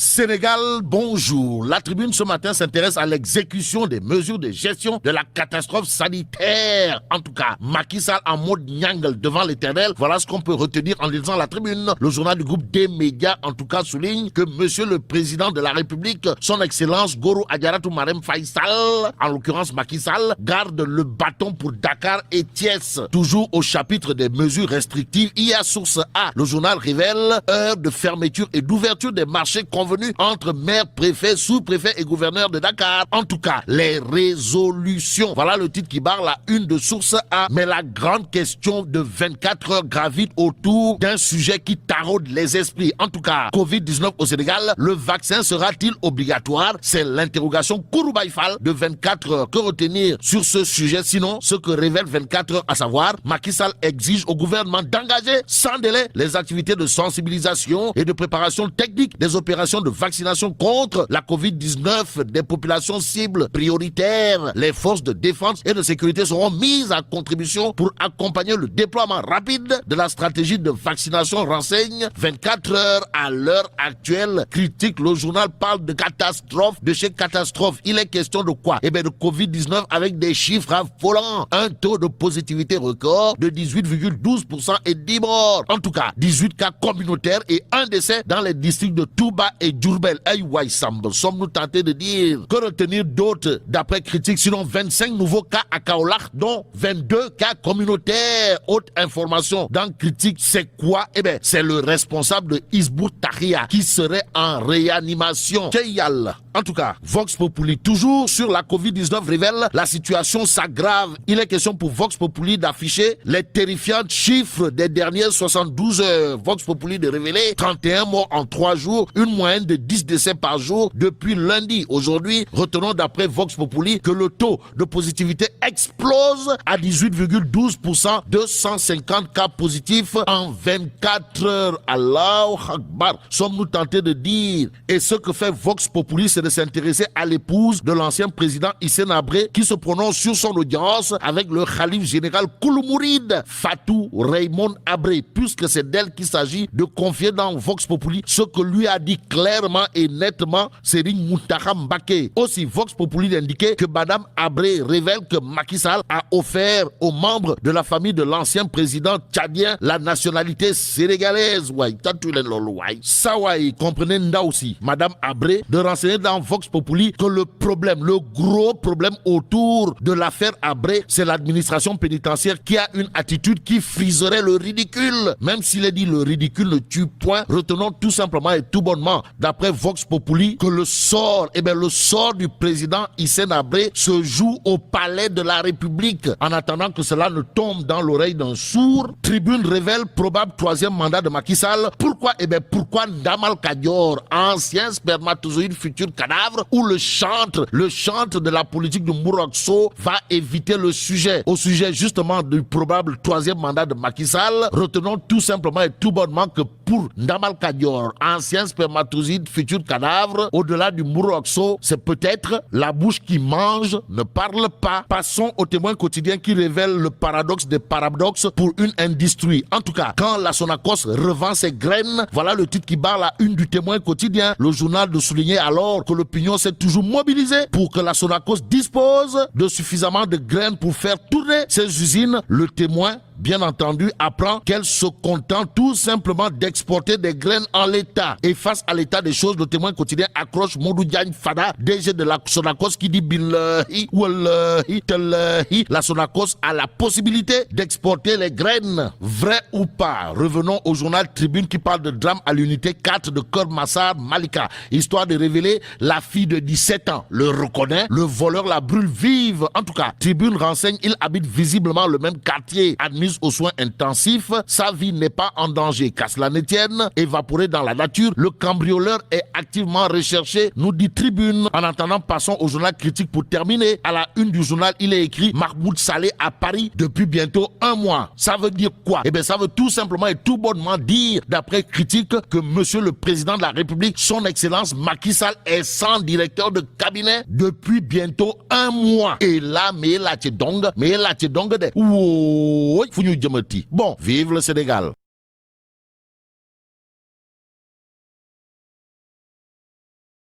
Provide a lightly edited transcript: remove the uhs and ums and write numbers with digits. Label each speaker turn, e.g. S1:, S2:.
S1: Sénégal, bonjour. La tribune ce matin s'intéresse à l'exécution des mesures de gestion de la catastrophe sanitaire. En tout cas, Macky Sall en mode Nyangle devant l'éternel. Voilà ce qu'on peut retenir en lisant la tribune. Le journal du groupe des médias, en tout cas, souligne que monsieur le président de la République, son excellence Goro Adjaratou Marème Faye Sall, en l'occurrence Macky Sall, garde le bâton pour Dakar et Thiès. Toujours au chapitre des mesures restrictives, il y a source A. Le journal révèle heure de fermeture et d'ouverture des marchés convenus entre maires, préfets, sous-préfets et gouverneurs de Dakar. En tout cas, les résolutions. Voilà le titre qui barre la une de source A. Mais la grande question de 24 heures gravite autour d'un sujet qui taraude les esprits. En tout cas, Covid-19 au Sénégal, le vaccin sera-t-il obligatoire? C'est l'interrogation Kouroubaïfal de 24 heures. Que retenir sur ce sujet? Sinon, ce que révèle 24 heures, à savoir, Macky Sall exige au gouvernement d'engager sans délai les activités de sensibilisation et de préparation technique des opérations de vaccination contre la Covid-19 des populations cibles prioritaires. Les forces de défense et de sécurité seront mises à contribution pour accompagner le déploiement rapide de la stratégie de vaccination, renseigne 24 heures. À l'heure actuelle, critique, le journal parle de catastrophe, de chez catastrophe. Il est question de quoi? Eh bien de Covid-19 avec des chiffres affolants. Un taux de positivité record de 18,12% et 10 morts. En tout cas, 18 cas communautaires et un décès dans les districts de Touba et Djurbel. Sommes-nous tentés de dire? Que retenir d'autres d'après critique? Sinon 25 nouveaux cas à Kaolack, dont 22 cas communautaires. Autre information dans critique, c'est quoi? Eh bien, c'est le responsable de Hizbut Tahrir qui serait en réanimation. Keyal. En tout cas, Vox Populi, toujours sur la Covid-19, révèle la situation s'aggrave. Il est question pour Vox Populi d'afficher les terrifiants chiffres des dernières 72 heures. Vox Populi de révéler 31 morts en 3 jours, une moyenne de 10 décès par jour depuis lundi. Aujourd'hui, retenons d'après Vox Populi que le taux de positivité explose à 18,12%, 250 cas positifs en 24 heures. Allahu Akbar, sommes-nous tentés de dire? Et ce que fait Vox Populi, c'est de s'intéresser à l'épouse de l'ancien président Hissène Habré qui se prononce sur son audience avec le khalife général Kouloumouride, Fatou Raymond Habré, puisque c'est d'elle qu'il s'agit de confier dans Vox Populi ce que lui a dit clairement et nettement Serigne Mountakha Mbacké. Aussi, Vox Populi d'indiquer que Madame Habré révèle que Macky Sall a offert aux membres de la famille de l'ancien président tchadien la nationalité sénégalaise. Ça, comprenez Nda aussi, Madame Habré, de renseigner dans Vox Populi que le problème, le gros problème autour de l'affaire Habré, c'est l'administration pénitentiaire qui a une attitude qui friserait le ridicule. Même s'il est dit le ridicule ne tue point, retenons tout simplement et tout bonnement, d'après Vox Populi, que le sort du président Hissène Habré se joue au palais de la République. En attendant que cela ne tombe dans l'oreille d'un sourd, Tribune révèle probable 3e mandat de Macky Sall. Pourquoi? Pourquoi Ndamal Kadior, ancien spermatozoïde futur cadavre, ou le chantre de la politique de Mourokso, va éviter le sujet. Au sujet justement du probable 3e mandat de Macky Sall, retenons tout simplement et tout bonnement que pour Ndamal Kadior, ancien spermatozoïde futur cadavre, au-delà du Mourokso, c'est peut-être la bouche qui mange ne parle pas. Passons au témoin quotidien qui révèle le paradoxe des paradoxes pour une industrie. En tout cas, quand la Sonacos revend ses graines, voilà le titre qui barre la une du témoin quotidien. Le journal de souligner alors que l'opinion s'est toujours mobilisée pour que la Sonacos dispose de suffisamment de graines pour faire tourner ses usines. Le témoin, bien entendu, apprend qu'elle se contente tout simplement d'exporter des graines en l'état. Et face à l'état des choses, le témoin quotidien accroche Modou Diagne Fada, DG de la Sonacos, qui dit billahi, wallahi, tallahi, la Sonacos a la possibilité d'exporter les graines. Vrai ou pas? Revenons au journal Tribune qui parle de drame à l'unité 4 de Keur Massar Malika. Histoire de révéler la fille de 17 ans le reconnaît, le voleur la brûle vive. En tout cas, Tribune renseigne, il habite visiblement le même quartier, admis aux soins intensifs, sa vie n'est pas en danger. Qu'à cela ne tienne, évaporé dans la nature, le cambrioleur est activement recherché, nous dit Tribune. En attendant, passons au journal critique pour terminer. À la une du journal, il est écrit Mahmoud Saleh à Paris depuis bientôt 1 mois. Ça veut dire quoi? Eh bien, ça veut tout simplement et tout bonnement dire, d'après critique, que monsieur le président de la République, son excellence Macky Sall, est sans directeur de cabinet depuis bientôt 1 mois. Et là, mais là, tu donc de. Bon, vive le Sénégal.